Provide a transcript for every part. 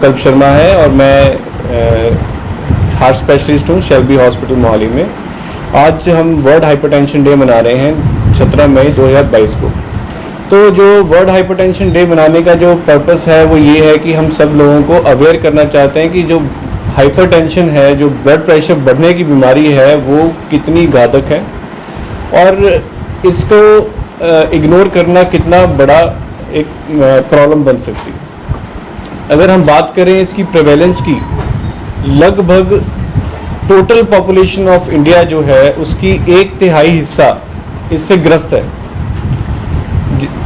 कल्प शर्मा है और मैं हार्ट स्पेशलिस्ट हूँ शेल्बी हॉस्पिटल मोहाली में। आज हम वर्ल्ड हाइपरटेंशन डे मना रहे हैं 17 मई 2022 को। तो जो वर्ल्ड हाइपरटेंशन डे मनाने का जो पर्पस है वो ये है कि हम सब लोगों को अवेयर करना चाहते हैं कि जो हाइपरटेंशन है, जो ब्लड प्रेशर बढ़ने की बीमारी है, वो कितनी घातक है और इसको इग्नोर करना कितना बड़ा एक प्रॉब्लम बन सकती है। अगर हम बात करें इसकी प्रेवेलेंस की, लगभग टोटल पॉपुलेशन ऑफ इंडिया जो है उसकी 1/3 हिस्सा इससे ग्रस्त है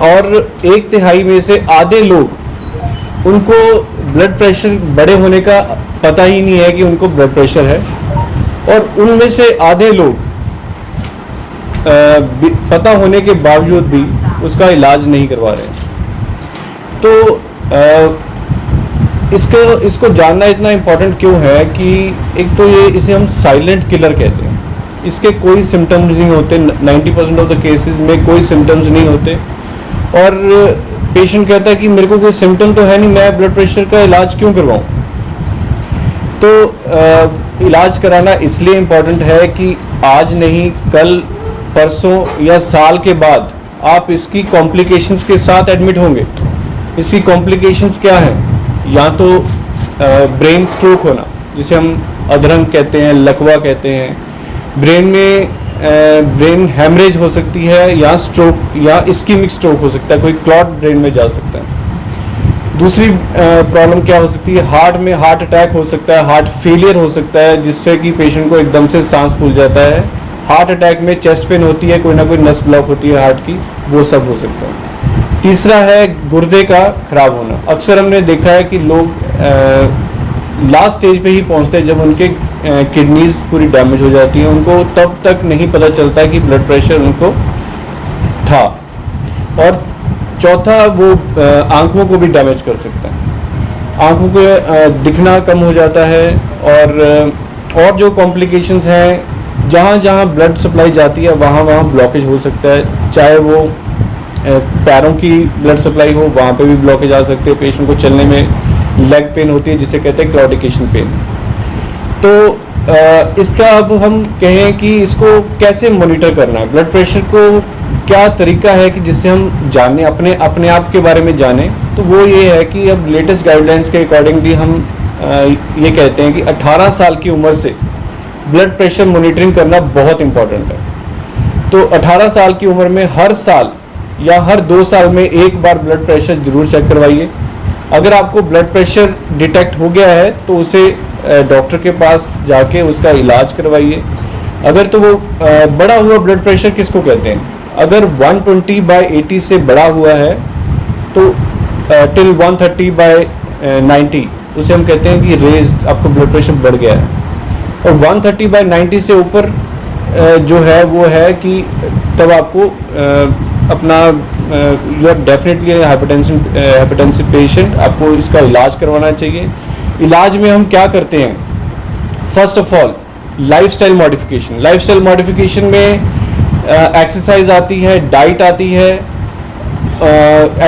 और 1/3 में से आधे लोग, उनको ब्लड प्रेशर बढ़े होने का पता ही नहीं है कि उनको ब्लड प्रेशर है और उनमें से आधे लोग पता होने के बावजूद भी उसका इलाज नहीं करवा रहे। तो इसको जानना इतना इम्पोर्टेंट क्यों है कि एक तो ये इसे हम साइलेंट किलर कहते हैं। इसके कोई सिम्टम्स नहीं होते, 90% ऑफ द केसेस में कोई सिम्टम्स नहीं होते और पेशेंट कहता है कि मेरे को कोई सिम्टम तो है नहीं, मैं ब्लड प्रेशर का इलाज क्यों करवाऊँ। तो इलाज कराना इसलिए इम्पोर्टेंट है कि आज नहीं, कल, परसों या साल के बाद आप इसकी कॉम्प्लिकेशंस के साथ एडमिट होंगे। इसकी कॉम्प्लिकेशंस क्या हैं? या तो ब्रेन स्ट्रोक होना, जिसे हम अधरंग कहते हैं, लकवा कहते हैं, ब्रेन में ब्रेन हैमरेज हो सकती है, या स्ट्रोक या इस्कीमिक स्ट्रोक हो सकता है, कोई क्लॉट ब्रेन में जा सकता है। दूसरी प्रॉब्लम क्या हो सकती है? हार्ट में हार्ट अटैक हो सकता है, हार्ट फेलियर हो सकता है, जिससे कि पेशेंट को एकदम से सांस फूल जाता है। हार्ट अटैक में चेस्ट पेन होती है, कोई ना कोई नस ब्लॉक होती है हार्ट की, वो सब हो सकता है। तीसरा है गुर्दे का खराब होना। अक्सर हमने देखा है कि लोग लास्ट स्टेज पे ही पहुंचते हैं जब उनके किडनीज पूरी डैमेज हो जाती हैं, उनको तब तक नहीं पता चलता है कि ब्लड प्रेशर उनको था। और चौथा, वो आंखों को भी डैमेज कर सकता है, आंखों को दिखना कम हो जाता है और जो कॉम्प्लिकेशंस हैं, जहाँ जहाँ ब्लड सप्लाई जाती है वहाँ वहाँ ब्लॉकेज हो सकता है। चाहे वो पैरों की ब्लड सप्लाई हो, वहाँ पे भी ब्लॉकेज आ सकते हैं। पेशेंट को चलने में लेग पेन होती है, जिसे कहते हैं क्लॉडिकेशन पेन। तो इसका अब हम कहें कि इसको कैसे मॉनिटर करना है, ब्लड प्रेशर को क्या तरीका है कि जिससे हम जाने, अपने आप के बारे में जानें। तो वो ये है कि अब लेटेस्ट गाइडलाइंस के अकॉर्डिंगली हम ये कहते हैं कि 18 साल की उम्र से ब्लड प्रेशर मॉनिटरिंग करना बहुत इम्पॉर्टेंट है। तो 18 साल की उम्र में हर साल या हर 2 साल में एक बार ब्लड प्रेशर जरूर चेक करवाइए। अगर आपको ब्लड प्रेशर डिटेक्ट हो गया है तो उसे डॉक्टर के पास जाके उसका इलाज करवाइए। अगर तो वो बढ़ा हुआ ब्लड प्रेशर किसको कहते हैं, अगर 120/80 से बढ़ा हुआ है तो टिल 130/90 उसे हम कहते हैं कि रेज्ड, आपको ब्लड प्रेशर बढ़ गया है। और 130/90 से ऊपर जो है वो है कि तब आपको अपना you are definitely hypertensive patient, आपको इसका इलाज करवाना चाहिए। इलाज में हम क्या करते हैं? First of all lifestyle modification में एक्सरसाइज आती है, डाइट आती है।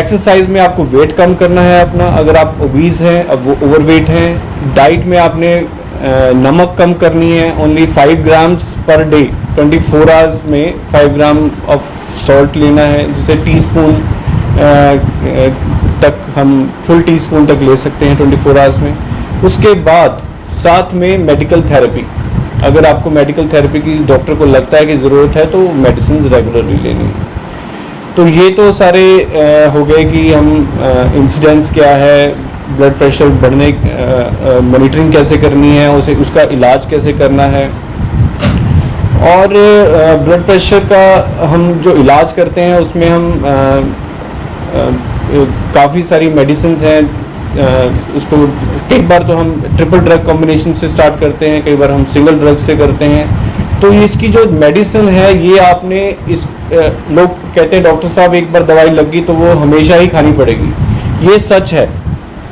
एक्सरसाइज में आपको वेट कम करना है अपना, अगर आप ओबीज हैं, अब वो ओवरवेट हैं। डाइट में आपने नमक कम करनी है, only 5 grams per day, 24 hours में 5 ग्राम ऑफ सॉल्ट लेना है, जिसे टीस्पून तक हम फुल टीस्पून तक ले सकते हैं 24 आवर्स में। उसके बाद साथ में मेडिकल थेरेपी, अगर आपको मेडिकल थेरेपी की डॉक्टर को लगता है कि ज़रूरत है तो मेडिसिन रेगुलरली लेनी है। तो ये तो सारे हो गए कि हम इंसिडेंस क्या है, ब्लड प्रेशर बढ़ने, मॉनिटरिंग कैसे करनी है, उसका इलाज कैसे करना है। और ब्लड प्रेशर का हम जो इलाज करते हैं उसमें हम काफ़ी सारी मेडिसिन्स हैं। उसको एक बार तो हम ट्रिपल ड्रग कॉम्बिनेशन से स्टार्ट करते हैं, कई बार हम सिंगल ड्रग से करते हैं। तो इसकी जो मेडिसिन है ये आपने लोग कहते हैं डॉक्टर साहब एक बार दवाई लग गई तो वो हमेशा ही खानी पड़ेगी। ये सच है।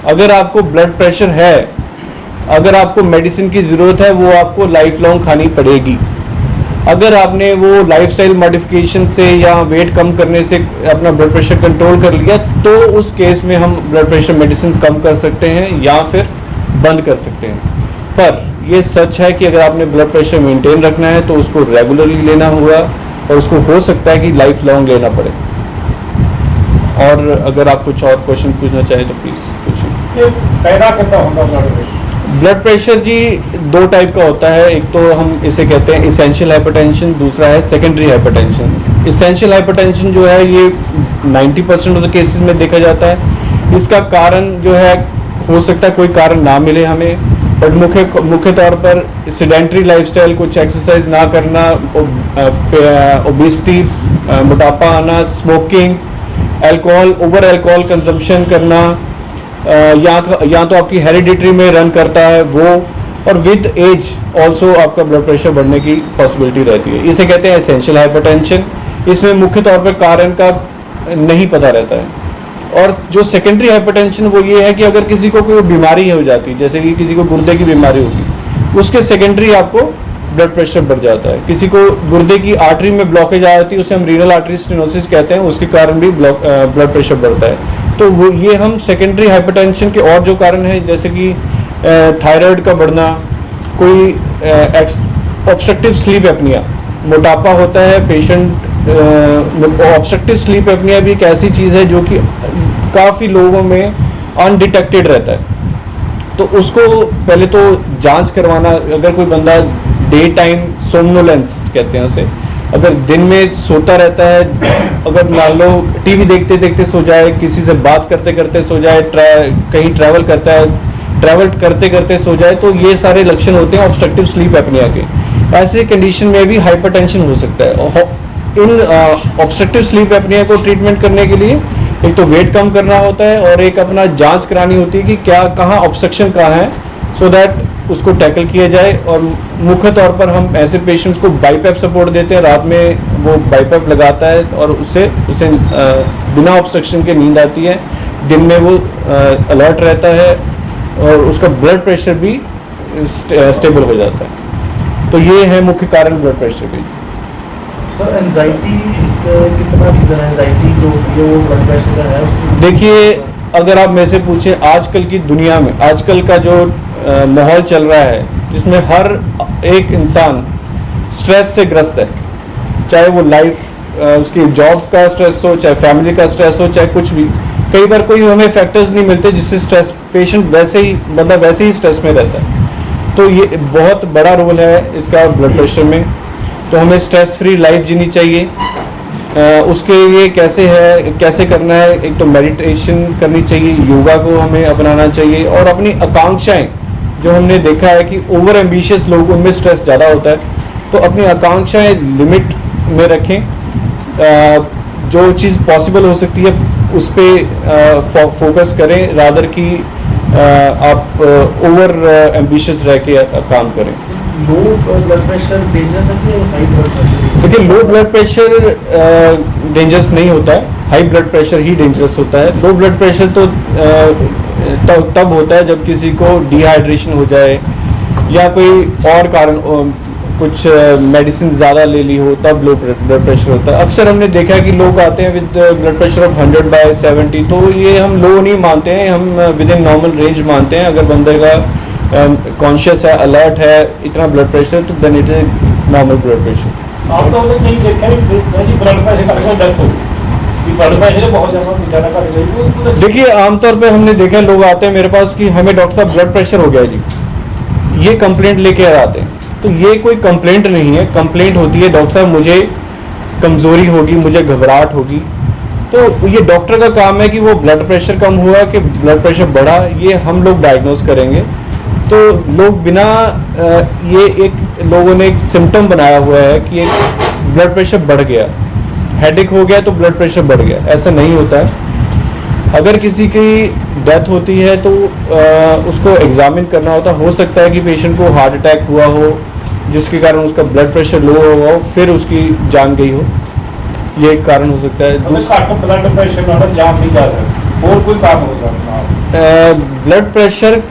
अगर आपको ब्लड प्रेशर है, अगर आपको मेडिसिन की ज़रूरत है, वो आपको लाइफ लॉन्ग खानी पड़ेगी। अगर आपने वो लाइफस्टाइल मॉडिफिकेशन से या वेट कम करने से अपना ब्लड प्रेशर कंट्रोल कर लिया, तो उस केस में हम ब्लड प्रेशर मेडिसिन कम कर सकते हैं या फिर बंद कर सकते हैं। पर ये सच है कि अगर आपने ब्लड प्रेशर मेंटेन रखना है तो उसको रेगुलरली लेना होगा, और उसको हो सकता है कि लाइफ लॉन्ग लेना पड़े। और अगर आप कुछ और क्वेश्चन पूछना चाहें तो प्लीज़ पूछिए। पैदा कितना होगा ब्लड प्रेशर जी दो टाइप का होता है, एक तो हम इसे कहते हैं इसेंशियल हाइपरटेंशन, दूसरा है सेकेंडरी हाइपरटेंशन। इसेंशियल हाइपरटेंशन जो है ये 90% ऑफ द केसेस में देखा जाता है। इसका कारण जो है हो सकता है कोई कारण ना मिले हमें, बट मुख्य तौर पर सेडेंटरी लाइफस्टाइल, कुछ एक्सरसाइज ना करना, ओबेसिटी, मोटापा आना, smoking, alcohol, over alcohol consumption करना, या तो आपकी हेरिडिटरी में रन करता है वो, और विद एज ऑल्सो आपका ब्लड प्रेशर बढ़ने की पॉसिबिलिटी रहती है। इसे कहते हैं एसेंशियल हाइपरटेंशन। इसमें मुख्य तौर पर कारण का नहीं पता रहता है। और जो सेकेंडरी हाइपरटेंशन वो ये है कि अगर किसी को कोई बीमारी हो जाती है, जैसे कि किसी को गुर्दे की बीमारी होगी, उसके सेकेंडरी आपको ब्लड प्रेशर बढ़ जाता है। किसी को गुर्दे की आर्टरी में ब्लॉकेज आ जाती है, उसे हम रीनल आर्टरी स्टेनोसिस कहते हैं, उसके कारण भी ब्लड प्रेशर बढ़ता है। तो वो ये हम सेकेंडरी हाइपरटेंशन के और जो कारण है, जैसे कि थायराइड का बढ़ना, कोई ऑब्स्ट्रक्टिव स्लीप एपनिया, मोटापा होता है पेशेंट। ऑब्स्ट्रक्टिव स्लीप एपनिया भी एक ऐसी चीज़ है जो कि काफ़ी लोगों में अनडिटेक्टेड रहता है, तो उसको पहले तो जांच करवाना। अगर कोई बंदा डे टाइम सोमनोलेंस कहते हैं उसे, अगर दिन में सोता रहता है, अगर मान लो टीवी देखते देखते सो जाए, किसी से बात करते करते सो जाए, कहीं ट्रैवल करता है, ट्रैवल करते करते सो जाए, तो ये सारे लक्षण होते हैं ऑब्स्ट्रक्टिव स्लीप एपनिया के। ऐसे कंडीशन में भी हाइपरटेंशन हो सकता है। इन ऑब्स्ट्रक्टिव स्लीप एपनिया को ट्रीटमेंट करने के लिए एक तो वेट कम करना होता है, और एक अपना जांच करानी होती है कि क्या कहाँ ऑब्स्ट्रक्शन कहाँ है, सो दैट उसको टैकल किया जाए। और मुख्य तौर पर हम ऐसे पेशेंट्स को बाईपैप सपोर्ट देते हैं। रात में वो बाईपैप लगाता है और उसे बिना ऑब्स्ट्रक्शन के नींद आती है, दिन में वो अलर्ट रहता है, और उसका ब्लड प्रेशर भी स्टेबल हो जाता है। तो ये है मुख्य कारण ब्लड प्रेशर के। सर एंजाइटी कितना रीजन है एंजाइटी जो वो ब्लड प्रेशर का है? देखिए, अगर आप मेरे से पूछें, आजकल की दुनिया में आजकल का जो माहौल चल रहा है, जिसमें हर एक इंसान स्ट्रेस से ग्रस्त है, चाहे वो लाइफ उसकी जॉब का स्ट्रेस हो, चाहे फैमिली का स्ट्रेस हो, चाहे कुछ भी। कई बार कोई हमें फैक्टर्स नहीं मिलते जिससे स्ट्रेस, बंदा वैसे ही स्ट्रेस में रहता है। तो ये बहुत बड़ा रोल है इसका ब्लड प्रेशर में। तो हमें स्ट्रेस फ्री लाइफ जीनी चाहिए। उसके लिए कैसे करना है, एक तो मेडिटेशन करनी चाहिए, योगा को हमें अपनाना चाहिए, और अपनी आकांक्षाएं, जो हमने देखा है कि ओवर एम्बिशियस लोग, उनमें स्ट्रेस ज़्यादा होता है, तो अपनी आकांक्षाएं लिमिट में रखें। जो चीज़ पॉसिबल हो सकती है उस पर फोकस करें, रादर कि आप ओवर एम्बिशियस रह के काम करें। लो ब्लड प्रेशर डेंजरस है कि हाई ब्लड प्रेशर? देखिए, लो ब्लड प्रेशर डेंजरस नहीं होता है, हाई ब्लड प्रेशर ही डेंजरस होता है। लो ब्लड प्रेशर तो तब होता है जब किसी को डिहाइड्रेशन हो जाए, या कोई और कारण, कुछ मेडिसिन ज़्यादा ले ली हो, तब लो ब्लड प्रेशर होता है। अक्सर हमने देखा है कि लोग आते हैं विद ब्लड प्रेशर ऑफ 100/70, तो ये हम लो नहीं मानते हैं, हम विद इन नॉर्मल रेंज मानते हैं। अगर बंदे का कॉन्शियस है, अलर्ट है, इतना ब्लड प्रेशर, तो then it is normal blood pressure. आप तो कहीं देखा है ब्लड प्रेशर का डेथ हो, ब्लड प्रेशर बहुत ज़्यादा कर गई। देखिए, आमतौर पे हमने देखा, लोग आते हैं मेरे पास कि हमें डॉक्टर साहब ब्लड प्रेशर हो गया जी, ये कंप्लेंट लेके आते हैं। तो ये कोई कंप्लेंट नहीं है। कंप्लेंट होती है, डॉक्टर साहब मुझे कमज़ोरी होगी, मुझे घबराहट होगी। तो ये डॉक्टर का काम है कि वो ब्लड प्रेशर कम हुआ कि ब्लड प्रेशर बढ़ा, ये हम लोग डायग्नोज करेंगे। तो लोग बिना ये एक लोगों ने एक सिम्टम बनाया हुआ है कि ब्लड प्रेशर बढ़ गया, हेडेक हो गया तो ब्लड प्रेशर बढ़ गया, ऐसा नहीं होता है। अगर किसी की डेथ होती है तो उसको एग्जामिन करना होता है। हो सकता है कि पेशेंट को हार्ट अटैक हुआ हो, जिसके कारण उसका ब्लड प्रेशर लो हुआ हो, फिर उसकी जान गई हो, ये एक कारण हो सकता है। ब्लड प्रेशर जान नहीं जाता, और कोई कारण हो सकता है? ब्लड प्रेशर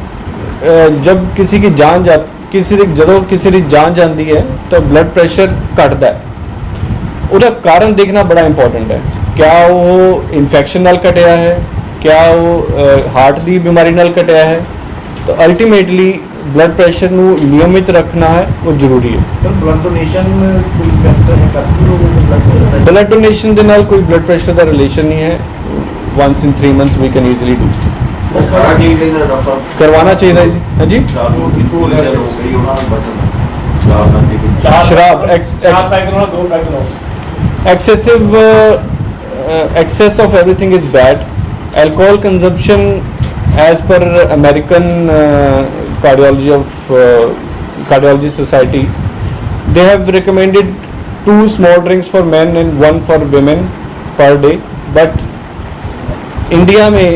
जब किसी की जान ਜਦੋਂ ਕਿਸੇ ਦੀ ਜਾਨ ਜਾਂਦੀ ਹੈ ਤਾਂ ਬਲੱਡ ਪ੍ਰੈਸ਼ਰ ਘਟਦਾ ਹੈ। ਉਹਦਾ ਕਾਰਨ ਦੇਖਣਾ ਬੜਾ ਇੰਪੋਰਟੈਂਟ ਹੈ। क्या वो इन्फेक्शन नाल घटिया है, क्या वो हार्ट की बीमारी नाल घटिया है। तो अल्टीमेटली ब्लड प्रेशर नू नियमित रखना है वो जरूरी है। सर ब्लड डोनेशन कोई फैक्टर है करती ब्लड डोनेशन के नाल कोई ब्लड प्रेशर का रिलेशन नहीं है। Once in 3 months we can easily do. करवाना चाहिए जी। हाँ जी। शराब excessive excess of everything is bad. Alcohol consumption, as per American cardiology society, they have recommended 2 small drinks for men and 1 for women per day. But India में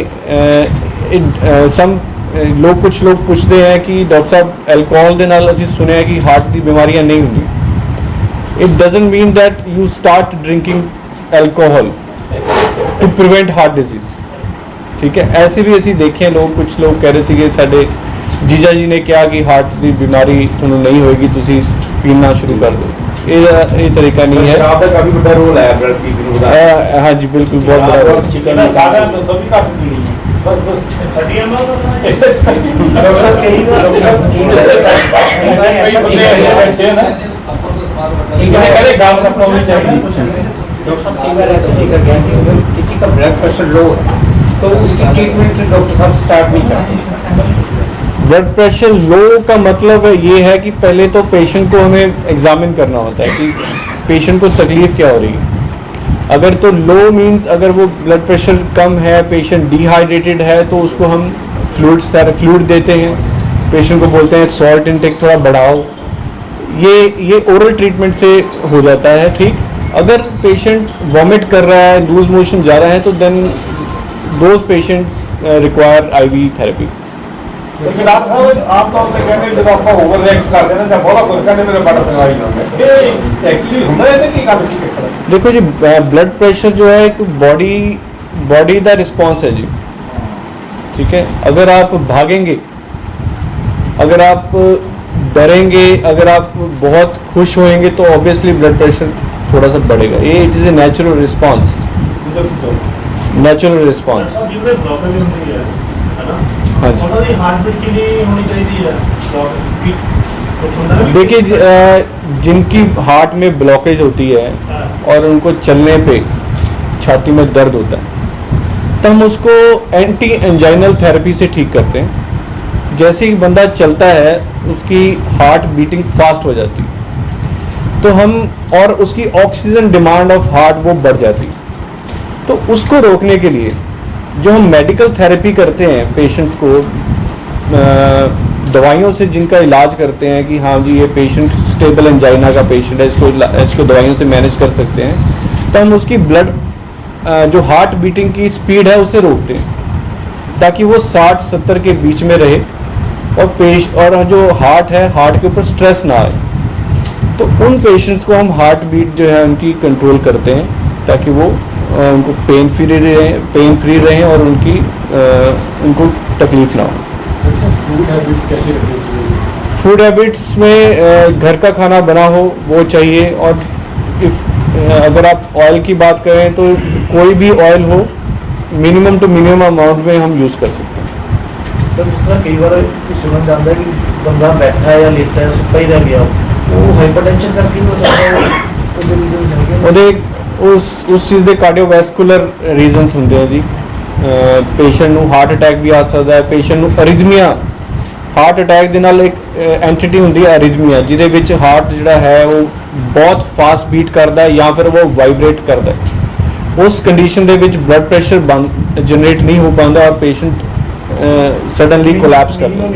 कुछ लोग पूछते हैं कि डॉक्टर साहब अल्कोहल के नाल असीं सुनिया कि हार्ट की बीमारियां नहीं होंगी। It doesn't mean that you start drinking alcohol to prevent heart disease. ठीक है, ऐसे भी असी देखे लोग, कुछ लोग कह रहे थे साडे जीजा जी ने कहा कि हार्ट की बीमारी तुहानूं नहीं होएगी, तुसी पीना शुरू कर दो। ये तरीका नहीं है। शराब का काफी बड़ा रोल है ब्लड प्रेशर में। हाँ जी बिल्कुल, बहुत बड़ा रोल। डॉक्टर साहब कई बार ऐसे देखा गया कि अगर किसी का ब्लड प्रेशर लो है तो उसकी ट्रीटमेंट डॉक्टर साहब स्टार्ट नहीं करते। ब्लड प्रेशर लो का मतलब ये है कि पहले तो पेशेंट को हमें एग्जामिन करना होता है कि पेशेंट को तकलीफ़ क्या हो रही है। अगर तो लो मींस अगर वो ब्लड प्रेशर कम है, पेशेंट डिहाइड्रेटेड है, तो उसको हम फ्लूइड देते हैं। पेशेंट को बोलते हैं सॉल्ट इंटेक थोड़ा बढ़ाओ। ये ओरल ट्रीटमेंट से हो जाता है। ठीक, अगर पेशेंट वॉमिट कर रहा है, लूज मोशन जा रहा है, तो then those patients require IV therapy. Sir आप आमतौर पर कहते हैं जब आप ओवर रिएक्ट करते हैं ना, जब बहुत कुछ कहते मेरे बड़ा पंगाई ना है, एक्चुअली ਹੁੰਦਾ है कि काफी ठीक है। देखो जी, ब्लड प्रेशर जो है एक बॉडी का रिस्पॉन्स है जी। ठीक है, अगर आप भागेंगे, अगर आप डरेंगे, अगर आप बहुत खुश होएंगे, तो ऑब्वियसली ब्लड प्रेशर थोड़ा सा बढ़ेगा। ये it is a natural response, natural response. हाँ जी, देखिए जिनकी हार्ट में ब्लॉकेज होती है और उनको चलने पे छाती में दर्द होता है, तो हम उसको एंटी एंजाइनल थेरेपी से ठीक करते हैं। जैसे ही बंदा चलता है उसकी हार्ट बीटिंग फास्ट हो जाती है, तो हम और उसकी ऑक्सीजन डिमांड ऑफ हार्ट वो बढ़ जाती है। तो उसको रोकने के लिए जो हम मेडिकल थेरेपी करते हैं, पेशेंट्स को दवाइयों से जिनका इलाज करते हैं कि हाँ जी ये पेशेंट स्टेबल एंजाइना का पेशेंट है, इसको दवाइयों से मैनेज कर सकते हैं, तो हम उसकी ब्लड जो हार्ट बीटिंग की स्पीड है उसे रोकते हैं ताकि वो 60-70 के बीच में रहे और जो हार्ट है, हार्ट के ऊपर स्ट्रेस ना आए। तो उन पेशेंट्स को हम हार्ट बीट जो है उनकी कंट्रोल करते हैं ताकि वो उनको पेन फ्री रहें और उनको तकलीफ़ ना हो। फूड हैबिट्स में घर का खाना बना हो वो चाहिए। और अगर आप ऑयल की बात करें तो कोई भी ऑयल हो, मिनिमम टू मिनिमम अमाउंट में हम यूज़ कर सकते हैं। सर जिस तरह कई बार सुना जाता है कि बंदा बैठा है या लेटा है, सुता ही रह गया, वो हाइपरटेंशन करके हो सकता है। उस चीज़ के कार्डियोवैस्कुलर रीजनस होंगे हैं जी। पेशेंट ਨੂੰ हार्ट अटैक भी आ सकता है। पेशेंट ਨੂੰ ਅਰਿਥਮੀਆ, हार्ट अटैक ਦੇ ਨਾਲ ਇੱਕ एंटिटी ਹੁੰਦੀ है ਅਰਿਥਮੀਆ, ਜਿਹਦੇ ਵਿੱਚ हार्ट ਜਿਹੜਾ है वो बहुत फास्ट बीट करता है या फिर वो वाइब्रेट करता है। उस कंडीशन ਦੇ ਵਿੱਚ ब्लड प्रेशर जनरेट नहीं हो पाता और पेशेंट सडनली कोलैप्स करता है।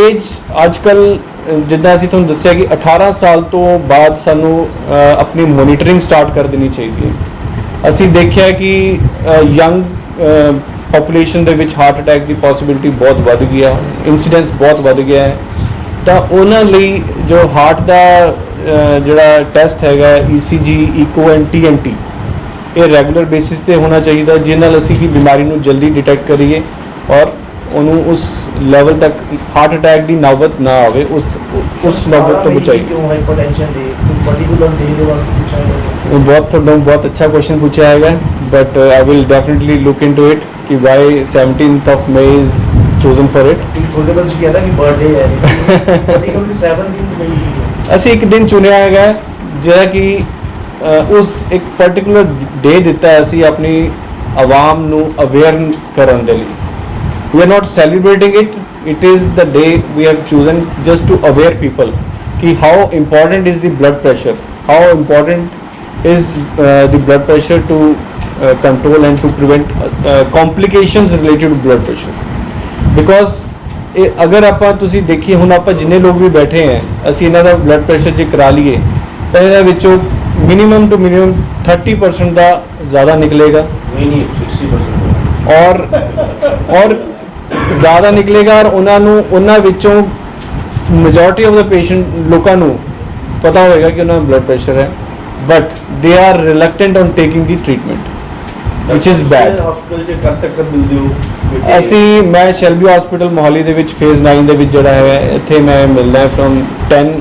एज अजकल जिद्दां ਅਸੀਂ ਤੁਹਾਨੂੰ ਦੱਸਿਆ कि 18 ਸਾਲ ਤੋਂ ਬਾਅਦ ਸਾਨੂੰ ਆਪਣੀ ਮੋਨੀਟਰਿੰਗ ਸਟਾਰਟ ਕਰ ਦੇਣੀ ਚਾਹੀਦੀ ਹੈ। ਅਸੀਂ ਦੇਖਿਆ ਕਿ ਯੰਗ ਪੋਪੂਲੇਸ਼ਨ ਦੇ ਵਿੱਚ ਹਾਰਟ ਅਟੈਕ ਦੀ ਪੋਸਿਬਿਲਿਟੀ ਬਹੁਤ ਵੱਧ ਗਈ ਹੈ, ਇਨਸੀਡੈਂਸ ਬਹੁਤ ਵੱਧ ਗਿਆ ਹੈ। ਤਾਂ ਉਹਨਾਂ ਲਈ ਜੋ ਹਾਰਟ ਦਾ ਜਿਹੜਾ ਟੈਸਟ ਹੈਗਾ ECG, ਈਕੋ ਐਂਡ TNT, ਇਹ ਰੈਗੂਲਰ ਬੇਸਿਸ ਤੇ ਹੋਣਾ ਚਾਹੀਦਾ, ਜਿਸ ਨਾਲ ਅਸੀਂ ਕਿ ਬਿਮਾਰੀ ਨੂੰ ਜਲਦੀ ਡਿਟੈਕਟ ਕਰੀਏ और ਉਹਨੂੰ ਉਸ ਲੈਵਲ ਤੱਕ ਹਾਰਟ ਅਟੈਕ ਦੀ ਨੌਬਤ ਨਾ ਆਵੇ, ਉਸ ਨੌਬਤ ਤੋਂ ਬਚਾਈ। ਕਿਉਂ ਹਾਈਪਰਟੈਂਸ਼ਨ ਦੀ ਪਾਰਟਿਕੂਲਰ ਡੇ ਦੇ ਵਾਸਤੇ ਪੁੱਛਿਆ ਗਿਆ? ਬਹੁਤ ਤੁਹਾਨੂੰ ਬਹੁਤ ਅੱਛਾ ਕੁਐਸਚਨ ਪੁੱਛਿਆ ਹੈਗਾ, but I will definitely look into it ਕਿ Y 17th of May is chosen for it। ਤੁਹਾਡੇ ਬੰਦੇ ਕਿਹਾ ਨਾ ਕਿ ਬਰਥਡੇ ਹੈ ਪਾਰਟਿਕੂਲਰ 17th ਮਈ ਦੀ। ਅਸੀਂ ਇੱਕ ਦਿਨ ਚੁਣਿਆ ਹੈਗਾ ਜਿਹੜਾ ਕਿ ਉਸ ਇੱਕ ਪਾਰਟਿਕੂਲਰ ਡੇ ਦਿੱਤਾ ਹੈ ਅਸੀਂ ਆਪਣੀ ਆਵਾਮ ਨੂੰ ਅਵੇਅਰ ਕਰਨ ਦੇ ਲਈ। We are not celebrating it, it is the day we have chosen just to aware people ki how important is the blood pressure, how important is the blood pressure to control and to prevent complications related to blood pressure, because ਅਗਰ ਆਪਾਂ ਤੁਸੀਂ ਦੇਖੀਏ ਹੁਣ ਆਪਾਂ ਜਿੰਨੇ ਲੋਕ ਵੀ ਬੈਠੇ ਹੈ ਅਸੀਂ ਇਹਨਾਂ ਦਾ ਬਲੱਡ ਪ੍ਰੈਸ਼ਰ ਜੇ ਕਰਾ ਲਈਏ ਤਾਂ ਇਹਦੇ ਵਿੱਚੋਂ ਮਿਨੀਮਮ ਟੂ ਮਿਨੀਮਮ 30% ਦਾ ਜ਼ਿਆਦਾ ਨਿਕਲੇਗਾ, नहीं 60%। ਔਰ ਜ਼ਿਆਦਾ ਨਿਕਲੇਗਾ ਔਰ ਉਹਨਾਂ ਵਿੱਚੋਂ ਮੈਜੋਰਟੀ ਆਫ ਦਾ ਪੇਸ਼ੈਂਟ ਲੋਕਾਂ ਨੂੰ ਪਤਾ ਹੋਏਗਾ ਕਿ ਉਹਨਾਂ ਦਾ ਬਲੱਡ ਪ੍ਰੈਸ਼ਰ ਹੈ, but they are reluctant on taking the treatment ਵਿਚ ਇਜ਼ ਬੈਡ। ਹਸਪੀਟਲ 'ਚ ਕਦ ਤੱਕ ਮਿਲਦੇ ਹੋ? ਅਸੀਂ ਮੈਂ ਸ਼ੈਲਬੀ ਹਸਪੀਟਲ ਮੋਹਾਲੀ ਦੇ ਵਿੱਚ ਫੇਜ਼ 9 ਦੇ ਵਿੱਚ ਜਿਹੜਾ ਹੈ ਇੱਥੇ ਮੈਂ ਮਿਲਦਾ ਹਾਂ ਫਰੋਮ 10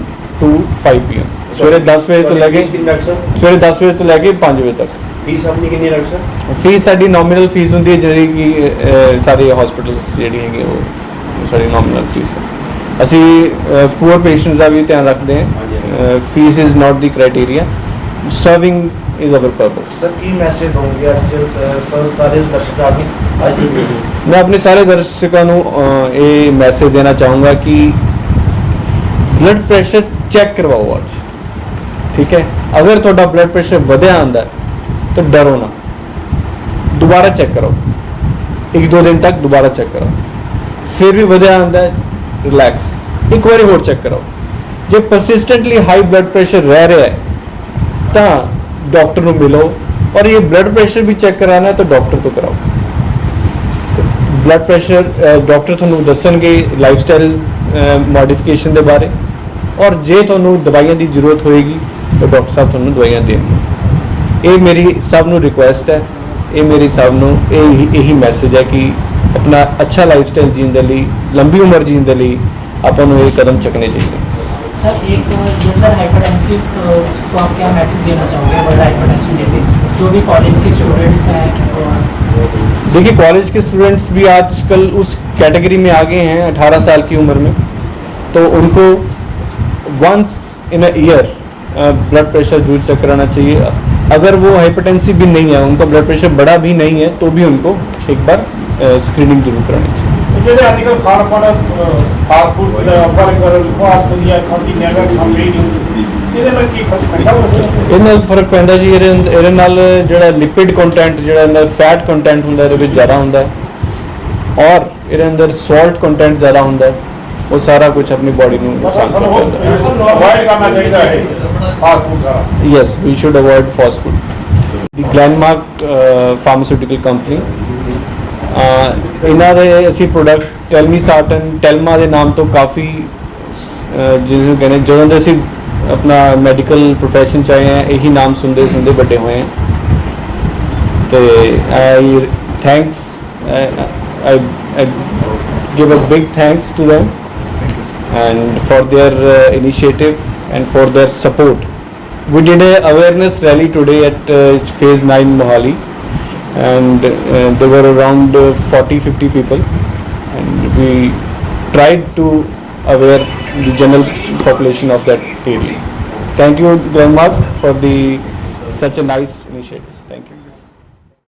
to 5 PM ਸਵੇਰੇ 10 ਵਜੇ ਤੋਂ ਲੈ ਕੇ ਸਵੇਰੇ 10 ਵਜੇ ਤੋਂ ਲੈ ਕੇ 5 ਵਜੇ ਤੱਕ। ਫੀਸ ਆਪਣੀ ਕਿੰਨੀ ਹੈ ਡਾਕਟਰ ਸਾਹਿਬ? ਫੀਸ ਸਾਡੀ ਨੋਮੀਨਲ ਫੀਸ ਹੁੰਦੀ ਹੈ ਜਿਹੜੀ ਕਿ ਸਾਰੇ ਹਸਪੀਟਲਸ ਜਿਹੜੀ ਹੈਗੀ ਉਹ ਸਾਡੀ ਨੋਮੀਨਲ ਫੀਸ ਹੈ। ਅਸੀਂ ਪੂਅਰ ਪੇਸ਼ੈਂਟਸ ਦਾ ਵੀ ਧਿਆਨ ਰੱਖਦੇ ਹਾਂ। Fees is not the criteria, serving is our purpose. Sir Ki message ਦੋਗੇ ਅੱਜ ਸਾਰੇ ਦਰਸ਼ਕਾਂ ਨੂੰ ਅੱਜ ਦੀ ਵੀਡੀਓ? ਮੈਂ ਆਪਣੇ ਸਾਰੇ ਦਰਸ਼ਕਾਂ ਨੂੰ ਇਹ ਮੈਸੇਜ ਦੇਣਾ ਚਾਹੂੰਗਾ ਕਿ ਬਲੱਡ ਪ੍ਰੈਸ਼ਰ ਚੈੱਕ ਕਰਵਾਓ ਅੱਜ, ਠੀਕ ਹੈ। ਅਗਰ ਤੁਹਾਡਾ ਬਲੱਡ ਪ੍ਰੈਸ਼ਰ ਵਧਿਆ ਆਉਂਦਾ तो डरो ना, दोबारा चेक करो, 1-2 दिन तक दोबारा चेक करो, फिर भी वधिया आंदा है रिलैक्स, एक बार होर चेक करो। जे परसिस्टेंटली हाई ब्लड प्रेशर रह रहा है तो डॉक्टर को मिलो, और ये ब्लड प्रेशर भी चेक कराना है तो डॉक्टर तो कराओ। तो ब्लड प्रेशर डॉक्टर थोनों दसणगे लाइफस्टाइल मॉडिफिकेशन के बारे, और जे थोनों दवाइयां की जरूरत होएगी तो डॉक्टर साहब थोनों दवाइयां देंगे। ਇਹ ਮੇਰੀ ਸਭ ਨੂੰ ਰਿਕੁਐਸਟ ਹੈ, ਇਹ ਮੇਰੀ ਸਭ ਨੂੰ ਇਹੀ ਮੈਸੇਜ ਹੈ ਕਿ ਆਪਣਾ ਅੱਛਾ ਲਾਈਫ ਸਟਾਈਲ ਜੀਣ ਦੇ ਲਈ, ਲੰਬੀ ਉਮਰ ਜੀਣ ਦੇ ਲਈ ਆਪਾਂ ਨੂੰ ਇਹ ਕਦਮ ਚੁੱਕਣੇ ਚਾਹੀਦੇ। सर एक जनरल हाइपरटेंसिव को आप क्या मैसेज देना चाहोगे वर्ल्ड हाइपरटेंशन डे पे, जो भी कॉलेज के स्टूडेंट्स हैं? और देखिए कॉलेज के स्टूडेंट्स भी आजकल उस कैटेगरी में आ गए हैं 18 साल की उम्र में, तो उनको once in a year blood pressure जरूर चेक कराना चाहिए। अगर वो हाइपरटेंसिव भी नहीं है, उनका ब्लड प्रेशर बढ़ा भी नहीं है, तो भी उनको एक बार स्क्रीनिंग जरूर करानी चाहिए। ਜਿਹੜੇ ਅੱਜ ਕੱਲ੍ਹ ਖਾਣ ਪਾਣ fast food burger fast food ਜਾਂ ਖਾਂਦੀ ਨੇਗਾ ਖਾਂਦੇ ਹੀ ਨਹੀਂ, ਇਹਦੇ ਨਾਲ ਕੀ ਫਰਕ ਪੈਂਦਾ? ਇਹਦੇ ਨਾਲ ਫਰਕ ਪੈਂਦਾ ਜੀ, ਇਹਦੇ ਨਾਲ ਜਿਹੜਾ ਲਿਪਿਡ ਕੰਟੈਂਟ ਜਿਹੜਾ ਅੰਦਰ ਫੈਟ ਕੰਟੈਂਟ ਹੁੰਦਾ ਇਹਦੇ ਵਿੱਚ ਜ਼ਿਆਦਾ ਹੁੰਦਾ ਹੈ, ਔਰ ਇਹਦੇ ਅੰਦਰ ਸਾਲਟ ਕੰਟੈਂਟ ਜ਼ਿਆਦਾ ਹੁੰਦਾ ਹੈ, ਉਹ ਸਾਰਾ ਕੁਝ ਆਪਣੀ ਬਾਡੀ ਨੂੰ ਨੁਕਸਾਨ ਪਹੁੰਚਾਉਂਦਾ ਹੈ। ਅਵਾਇਡ ਕਰਨਾ ਚਾਹੀਦਾ ਹੈ ਫਾਸਟ ਫੂਡ ਸਾਰਾ। Yes, we should avoid fast food. The Glenmark pharmaceutical company, ਇਹਨਾਂ ਦੇ ਅਸੀਂ ਪ੍ਰੋਡਕਟ ਟੈਲਮੀਸਾਰਟਨ ਟੈਲਮਾ ਦੇ ਨਾਮ ਤੋਂ ਕਾਫੀ ਜਿਹਨੂੰ ਕਹਿੰਦੇ ਜਦੋਂ ਦੇ ਅਸੀਂ ਆਪਣਾ ਮੈਡੀਕਲ ਪ੍ਰੋਫੈਸ਼ਨ 'ਚ ਆਏ ਹਾਂ ਇਹੀ ਨਾਮ ਸੁਣਦੇ ਵੱਡੇ ਹੋਏ ਹਾਂ। ਤੇ ਆਈ thanks I give a big thanks to them and for their initiative and for their support. We did a awareness rally today at phase 9 Mohali, and there were around 40-50 people, and we tried to aware the general population of that area. Thank you Glenmark for such a nice initiative.